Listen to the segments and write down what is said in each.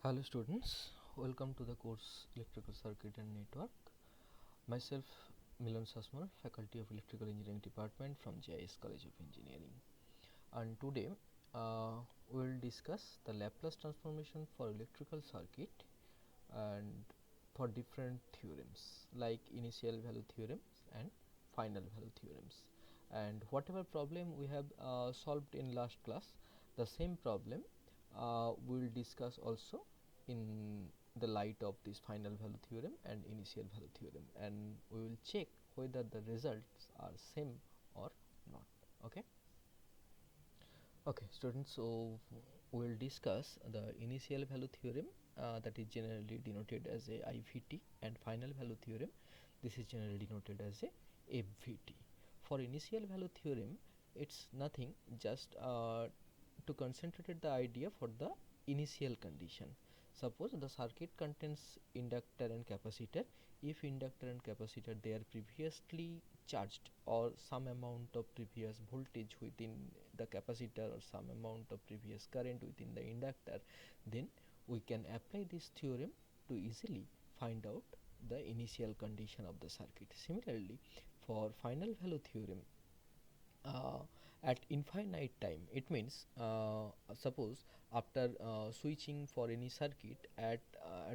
Hello students, welcome to the course Electrical Circuit and Network. Myself Milan Sasmar, Faculty of Electrical Engineering Department from JIS College of Engineering. And today we will discuss the Laplace transformation for electrical circuit and for different theorems like initial value theorems and final value theorems. And whatever problem we have solved in last class, the same problem we will discuss also in the light of this final value theorem and initial value theorem, and we will check whether the results are same or not. Okay students, so we will discuss the initial value theorem, that is generally denoted as a IVT, and final value theorem, this is generally denoted as a FVT. For initial value theorem, it's nothing, just to concentrate the idea for the initial condition. Suppose the circuit contains inductor and capacitor. If inductor and capacitor they are previously charged, or some amount of previous voltage within the capacitor, or some amount of previous current within the inductor, then we can apply this theorem to easily find out the initial condition of the circuit. Similarly, for final value theorem, uh, at infinite time, it means suppose after switching for any circuit at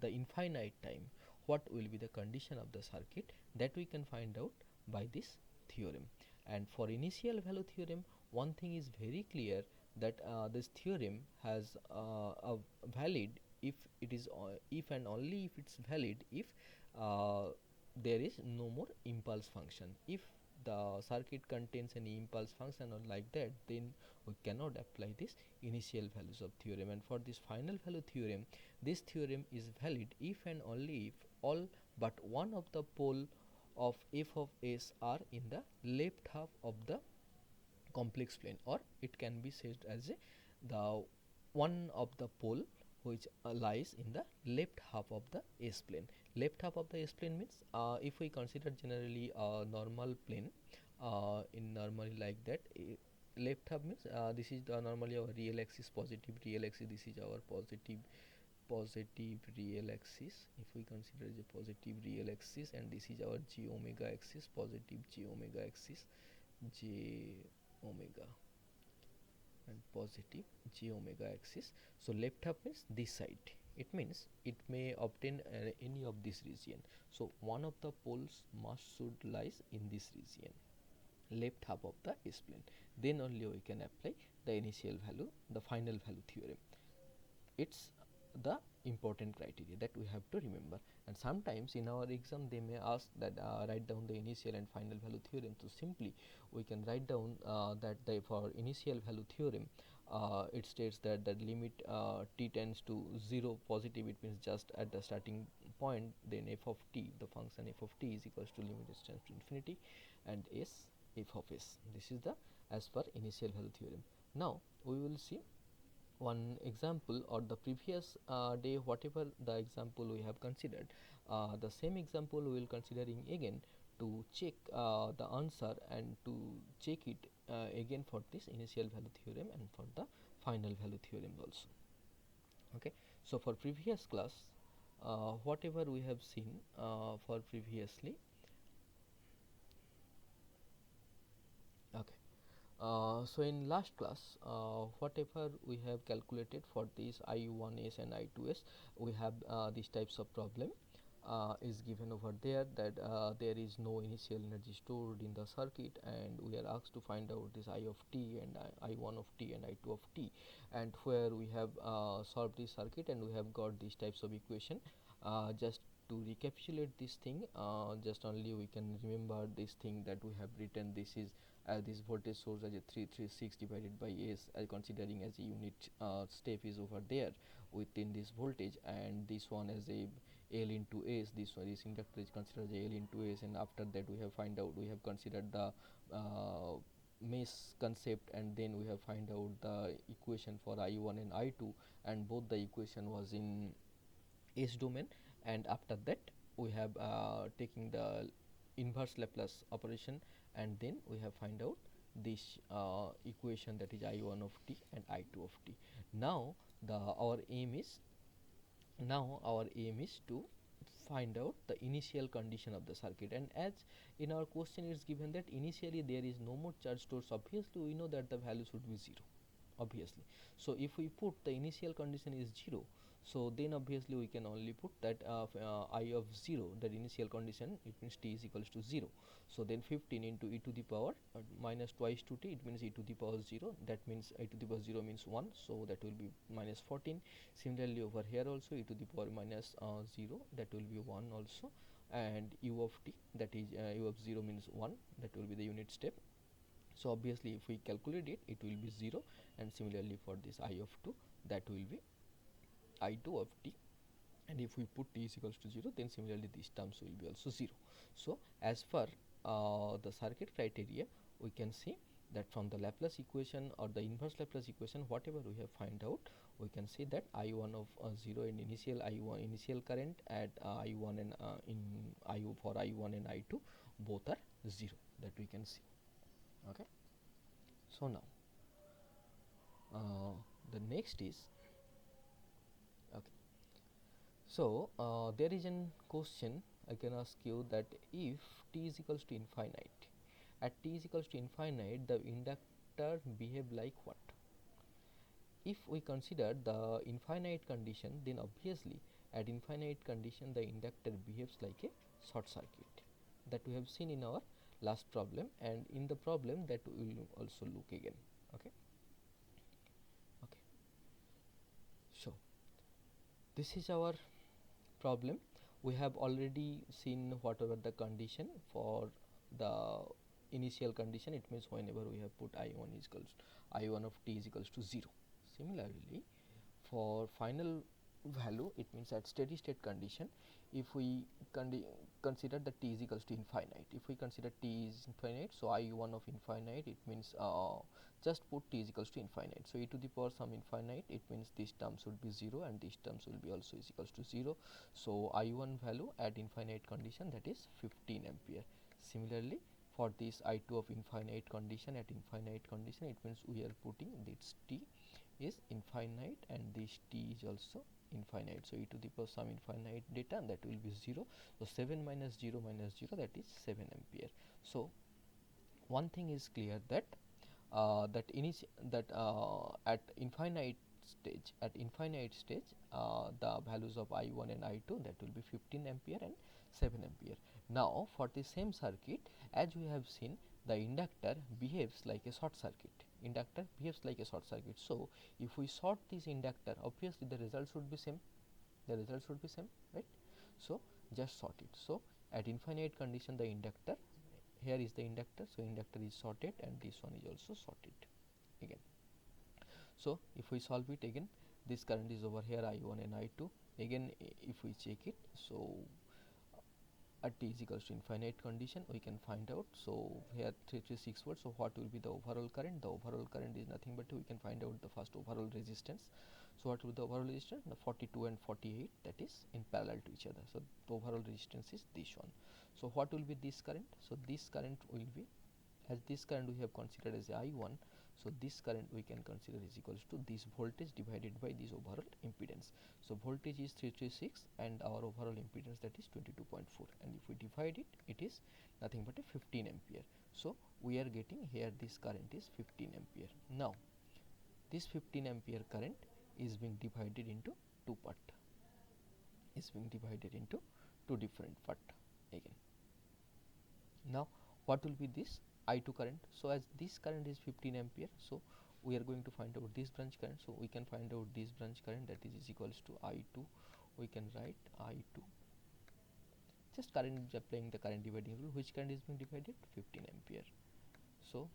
the infinite time, what will be the condition of the circuit, that we can find out by this theorem. And for initial value theorem, one thing is very clear, that this theorem has a valid if it is if and only if it's valid if uh, there is no more impulse function. If the circuit contains any impulse function or like that, then we cannot apply this initial values of theorem. And for this final value theorem, this theorem is valid if and only if all but one of the pole of f of s are in the left half of the complex plane, or it can be said as the one of the pole which lies in the left half of the s plane. Left half of the s plane means, if we consider generally a normal plane, in normally like that, left half means, this is the normally our real axis, positive real axis, this is our positive real axis, if we consider as a positive real axis, and this is our j omega axis, positive j omega axis, j omega and positive j omega axis. So left half means this side, it means it may obtain any of this region. So one of the poles must should lies in this region, left half of the s plane, then only we can apply the initial value, the final value theorem. It's the important criteria that we have to remember. And sometimes in our exam they may ask that write down the initial and final value theorem. So simply we can write down that for initial value theorem, it states that the limit t tends to 0 positive, it means just at the starting point, then f of t, the function f of t is equals to limit s tends to infinity and s f of s. This is the as per initial value theorem. Now we will see one example, or the previous day whatever the example we have considered, the same example we will considering again to check the answer, and to check it again for this initial value theorem and for the final value theorem also. Okay, so for previous class, whatever we have seen for previously. Okay, so in last class, whatever we have calculated for this I1s and I2s, we have these types of problem is given over there, that there is no initial energy stored in the circuit, and we are asked to find out this I of t and I1 of t and I2 of t, and where we have solved this circuit and we have got these types of equation. Just to recapitulate this thing, just only we can remember this thing, that we have written this is this voltage source as a 336 divided by s, considering as a unit step is over there within this voltage, and this one as a L into S, this one is inductor is considered as L into S, and after that we have find out, we have considered the mesh concept, and then we have find out the equation for I1 and I2, and both the equation was in S domain, and after that we have taking the inverse Laplace operation, and then we have find out this equation, that is I1 of t and I2 of t. Now the our aim is Now our aim is to find out the initial condition of the circuit, and as in our question it's given that initially there is no more charge stores, obviously we know that the value should be 0, obviously. So if we put the initial condition is 0, so then obviously we can only put that I of 0, that initial condition, it means t is equals to 0. So then 15 into e to the power minus twice 2t, it means e to the power 0, that means e to the power 0 means 1, so that will be minus 14. Similarly over here also e to the power minus 0, that will be 1 also, and u of t, that is u of 0 means 1, that will be the unit step. So obviously if we calculate it, it will be 0, and similarly for this I of 2, that will be I2 of t, and if we put t is equals to 0, then similarly these terms will be also 0. So as per the circuit criteria, we can see that from the Laplace equation or the inverse Laplace equation, whatever we have find out, we can see that I1 of 0 and initial I1 initial current at I1 and in I for I1 and I2 both are 0, that we can see. Okay. So now the next is, okay, so there is an question I can ask you, that if t is equals to infinite, at t is equals to infinite, the inductor behave like what? If we consider the infinite condition, then obviously at infinite condition the inductor behaves like a short circuit, that we have seen in our last problem, and in the problem that we will also look again. Okay. Okay. So this is our problem. We have already seen whatever the condition for the initial condition, it means whenever we have put I1 is equals I1 of t is equals to 0. Similarly for final value, it means at steady state condition, if we consider that t is equals to infinite, if we consider t is infinite, so I1 of infinite, it means just put t is equals to infinite, so e to the power some infinite, it means this term should be 0 and these terms will be also is equals to 0. So I1 value at infinite condition, that is 15 ampere. Similarly for this I2 of infinite condition, at infinite condition, it means we are putting this t is infinite and this t is also infinite, so e to the power some infinite data, that will be 0. So 7 minus 0 minus 0, that is 7 ampere. So one thing is clear, that at infinite stage, the values of I1 and I2, that will be 15 ampere and 7 ampere. Now for the same circuit, as we have seen, the inductor behaves like a short circuit. So if we short this inductor, obviously the result should be same. Right? So just short it. So at infinite condition, the inductor, here is the inductor, so inductor is shorted and this one is also shorted again. So if we solve it again, this current is over here I1 and I2. Again if we check it, so at t is equals to infinite condition, we can find out. So here 336 volts. So what will be the overall current? The overall current is nothing but we can find out the first overall resistance. So what will be the overall resistance? The 42 and 48, that is in parallel to each other. So the overall resistance is this one. So what will be this current? So this current will be, as this current we have considered as I1, so this current we can consider is equals to this voltage divided by this overall impedance. So voltage is 336 and our overall impedance, that is 22.4, and if we divide it, it is nothing but a 15 ampere. So we are getting here this current is 15 ampere. Now this 15 ampere current is being divided into two different part again. Now what will be this I2 current? So as this current is 15 ampere, so we are going to find out this branch current. So we can find out this branch current, that is equals to I2. We can write I2, just current applying the current dividing rule. Which current is being divided? 15 ampere. So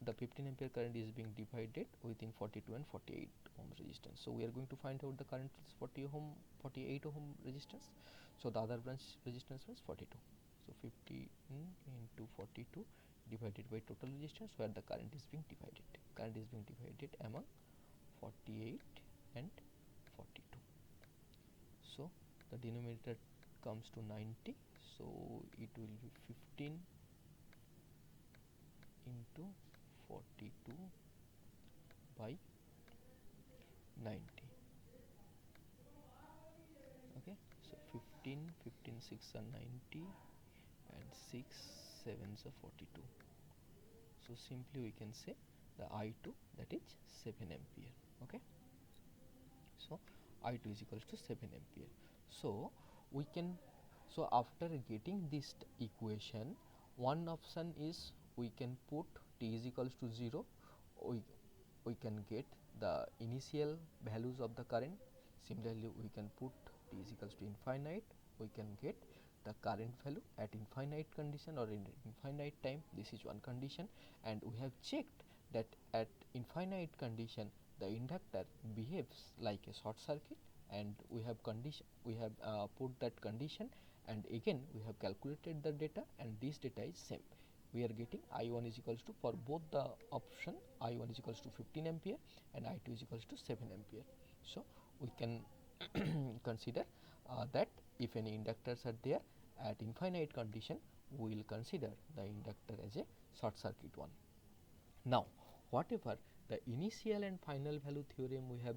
the 15 ampere current is being divided within 42 and 48 ohm resistance. So we are going to find out the current is 48 ohm resistance. So the other branch resistance was 42. So 15 into 42 divided by total resistance, where the current is being divided. Current is being divided among 48 and 42. So the denominator comes to 90. So it will be 15 into 42 by 90. 6 are 90 and 6 7s are 42. So simply we can say the I2, that is 7 ampere. Okay, so I2 is equals to 7 ampere. So we can, so after getting this equation, one option is we can put t is equals to 0, we can get the initial values of the current. Similarly we can put t is equals to infinite, we can get the current value at infinite condition or in infinite time. This is one condition, and we have checked that at infinite condition the inductor behaves like a short circuit, and we have put that condition, and again we have calculated the data, and this data is same. We are getting I1 is equals to, for both the option, I1 is equals to 15 ampere and I2 is equals to 7 ampere. So we can consider that if any inductors are there at infinite condition, we will consider the inductor as a short circuit one. Now whatever the initial and final value theorem we have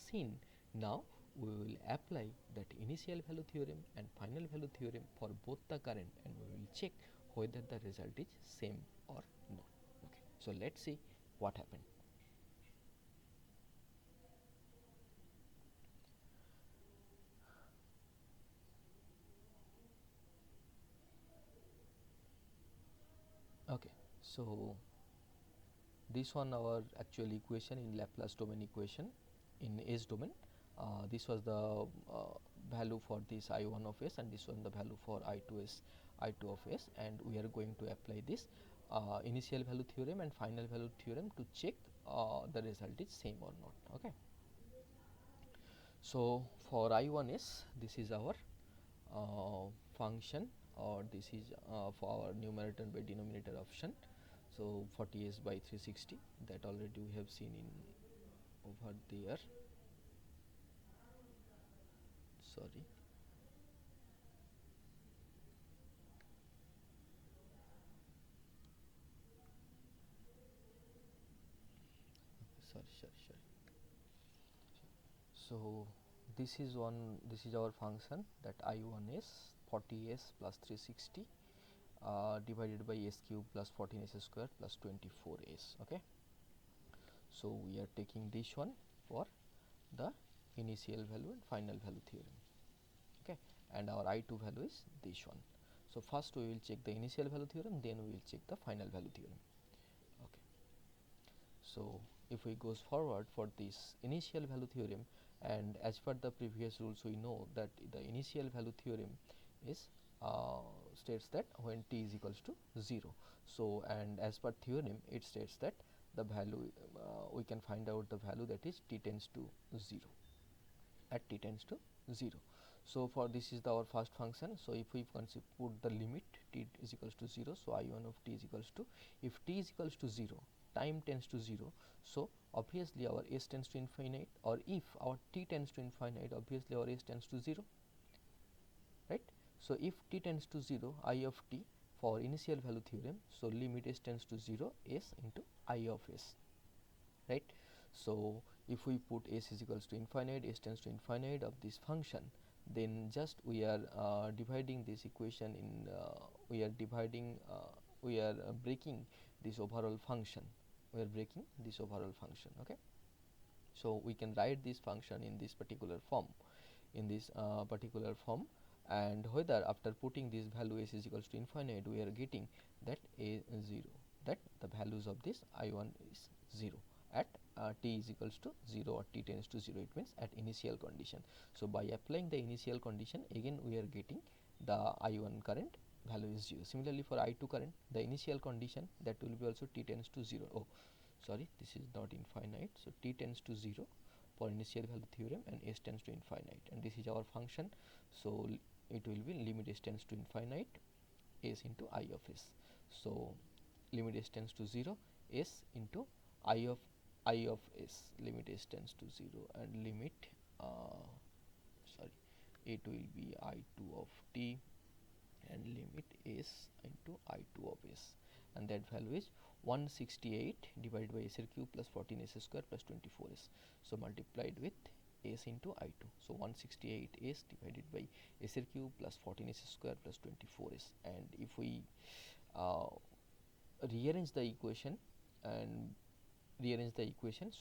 seen, now we will apply that initial value theorem and final value theorem for both the current, and we will check whether the result is same or not. Okay, so let's see what happened. Okay, so this one our actual equation in Laplace domain equation in S domain. This was the value for this I1 of S, and this one the value for I2 of S, and we are going to apply this initial value theorem and final value theorem to check the result is same or not. Okay, so for I1S, this is our function, or this is for our numerator by denominator option. So 40s by 360, that already we have seen in over there. Sorry, sorry. So this is our function, that I1s 40s plus 360 divided by s cube plus 14s square plus 24s. Okay, so we are taking this one for the initial value and final value theorem. Okay, and our I2 value is this one. So first we will check the initial value theorem, then we will check the final value theorem. Okay, so if we goes forward for this initial value theorem, and as per the previous rules we know that the initial value theorem is states that when t is equals to 0. So and as per theorem it states that the value we can find out the value, that is t tends to 0, at t tends to 0. So for this is our first function. So if we put the limit t is equals to 0, so I1 of t is equals to, if t is equals to 0, time tends to 0, so obviously our s tends to infinite, or if our t tends to infinite, obviously our s tends to 0, right? So if t tends to 0, I of t for initial value theorem, so limit s tends to 0, s into I of s, right? So if we put s is equals to infinite, s tends to infinite of this function, then just we are dividing this equation in we are breaking this overall function, okay. So we can write this function in this particular form, and whether after putting this value s is equals to infinite, we are getting that a 0, that the values of this I1 is 0 at t is equals to 0 or t tends to 0, it means at initial condition. So by applying the initial condition, again we are getting the I1 current value is 0. Similarly for I2 current, the initial condition, that will be also t tends to 0. Oh sorry, this is not infinite, so t tends to 0 for initial value theorem, and s tends to infinite, and this is our function. So it will be limit s tends to infinite, s into I of s. So limit s tends to 0, s into I of s, limit s tends to 0, and limit sorry, it will be I2 of t, and limit s into I2 of s, and that value is 168 divided by s cube plus 14s square plus 24s. So multiplied with s into I2. So 168s divided by s er cube plus 14s square plus 24s. And if we uh, rearrange the equation and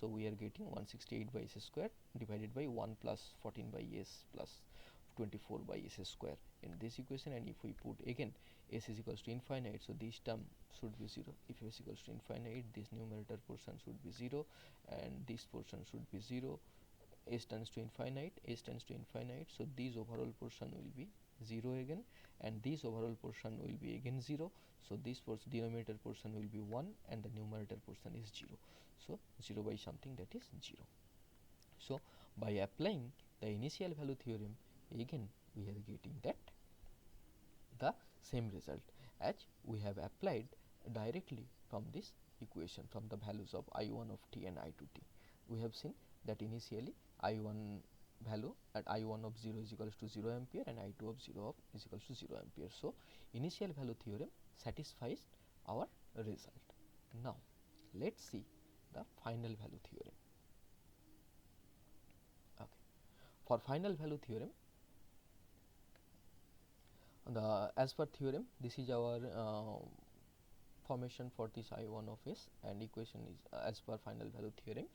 so we are getting 168 by s square divided by 1 plus 14 by s plus 24 by s square in this equation. And if we put again s is equals to infinite, so this term should be 0. If s is equals to infinite, this numerator portion should be 0 and this portion should be 0. S tends to infinite, so this overall portion will be 0 again, and this overall portion will be again 0. So this denominator portion will be 1 and the numerator portion is 0. So 0 by something, that is 0. So by applying the initial value theorem, again we are getting that the same result as we have applied directly from this equation, from the values of I1 of t and I2t. We have seen that initially I1 value at I1 of 0 is equals to 0 ampere and I2 of 0 is equals to 0 ampere. So initial value theorem satisfies our result. Now let's see the final value theorem. Okay. For final value theorem, as per theorem, this is our formation for this I1 of s, and equation is as per final value theorem.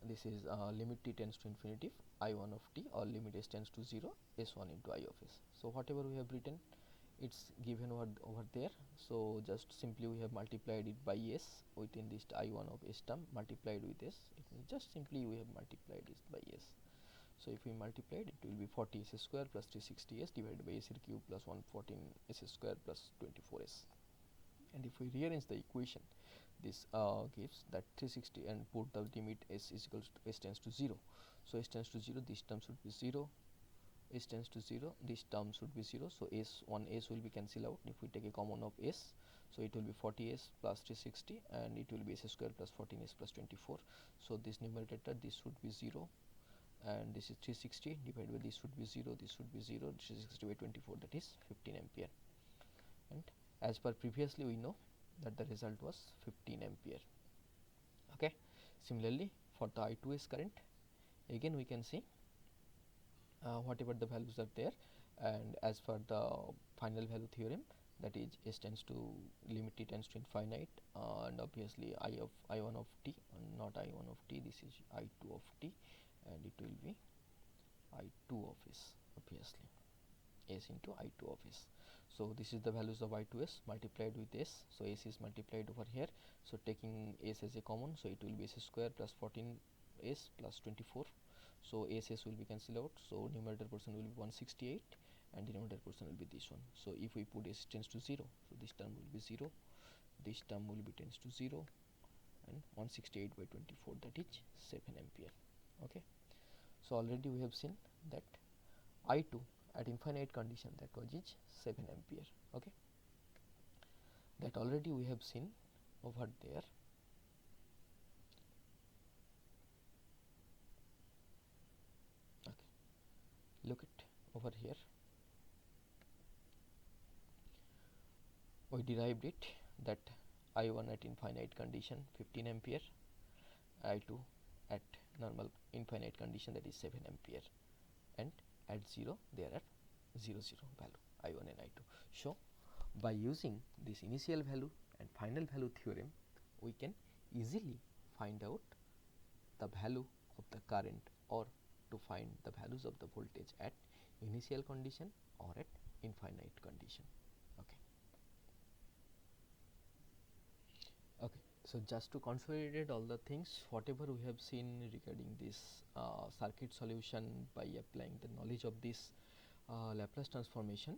This is limit t tends to infinity I1 of t, or limit s tends to 0, s1 into I of s. So whatever we have written, it's given over there. So just simply we have multiplied it by s within this I1 of s term multiplied with s. It means just simply we have multiplied it by s. So if we multiply it, it will be 40 s square plus 360 s divided by s cube plus 114 s square plus 24 s. And if we rearrange the equation, this gives that 360 and put the limit s is equals to s tends to 0. So s tends to 0, this term should be 0. S tends to 0, this term should be 0. So s will be cancelled out. If we take a common of s, so it will be 40s plus 360 and it will be s square plus 14s plus 24. So this numerator, this should be 0, and this is 360 divided by this should be 0, this should be 0, 360 by 24, that is 15 ampere. And as per previously, we know that the result was 15 ampere. Okay. Similarly, for the I2s current, again we can see whatever the values are there, and as per the final value theorem, that is s tends to limit t tends to infinite, and obviously I1 of t, not I1 of t, this is I2 of t, and it will be I2 of s, obviously s into I2 of s. So this is the values of I2s multiplied with s. So s is multiplied over here, so taking s as a common, so it will be s square plus 14s plus 24. So s will be cancelled out, so numerator portion will be 168 and denominator portion will be this one. So if we put s tends to 0, so this term will be 0, this term will be tends to 0, and 168 by 24, that is 7 ampere. Okay. So already we have seen that I2 at infinite condition, that was is 7 ampere. Okay. That already we have seen over there. Okay. Look at over here. We derived it that I1 at infinite condition 15 ampere, I2 at normal infinite condition, that is 7 ampere, and at 0 there are 0 0 value I1 and I2. So by using this initial value and final value theorem, we can easily find out the value of the current, or to find the values of the voltage at initial condition or at infinite condition. Okay. Okay, so just to consolidate all the things, whatever we have seen regarding this circuit solution by applying the knowledge of this Laplace transformation,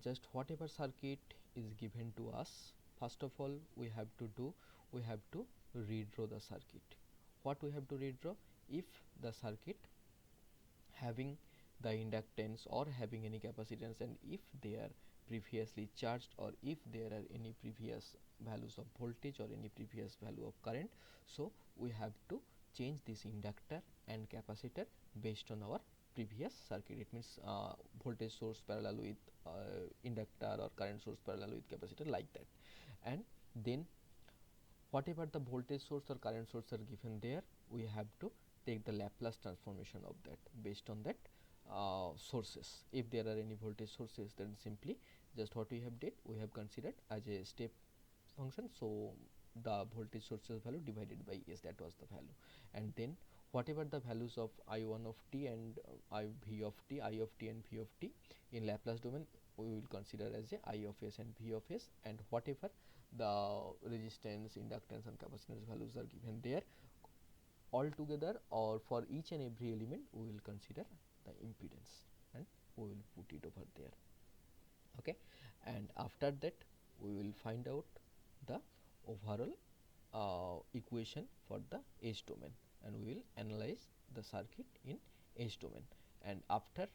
just whatever circuit is given to us, first of all we have to redraw the circuit. What we have to redraw? If the circuit having the inductance or having any capacitance, and if they are previously charged, or if there are any previous values of voltage or any previous value of current, so we have to change this inductor and capacitor based on our previous circuit. It means voltage source parallel with inductor, or current source parallel with capacitor, like that. And then whatever the voltage source or current source are given there, we have to take the Laplace transformation of that based on that sources. If there are any voltage sources, then simply just what we have did, we have considered as a step function. So the voltage sources value divided by S, that was the value, and then whatever the values of I1 of t and I v of t, I of t and v of t in Laplace domain, we will consider as a I of s and v of s, and whatever the resistance, inductance and capacitance values are given there all together, or for each and every element we will consider the impedance and we will put it over there. Okay, and after that we will find out the overall equation for the S domain, and we will analyze the circuit in S domain, and after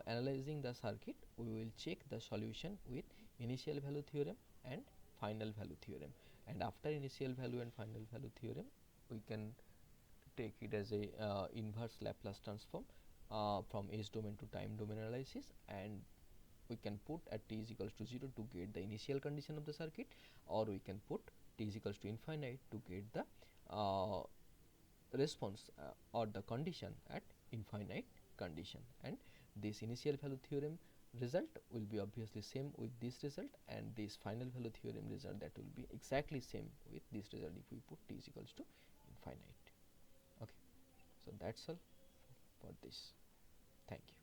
analyzing the circuit we will check the solution with initial value theorem and final value theorem, and after initial value and final value theorem we can take it as a inverse Laplace transform from S domain to time domain analysis, and we can put at t is equals to 0 to get the initial condition of the circuit, or we can put t is equals to infinite to get the response or the condition at infinite condition. And this initial value theorem result will be obviously same with this result, and this final value theorem result, that will be exactly same with this result if we put t is equals to infinite. Okay, so that's all for this. Thank you.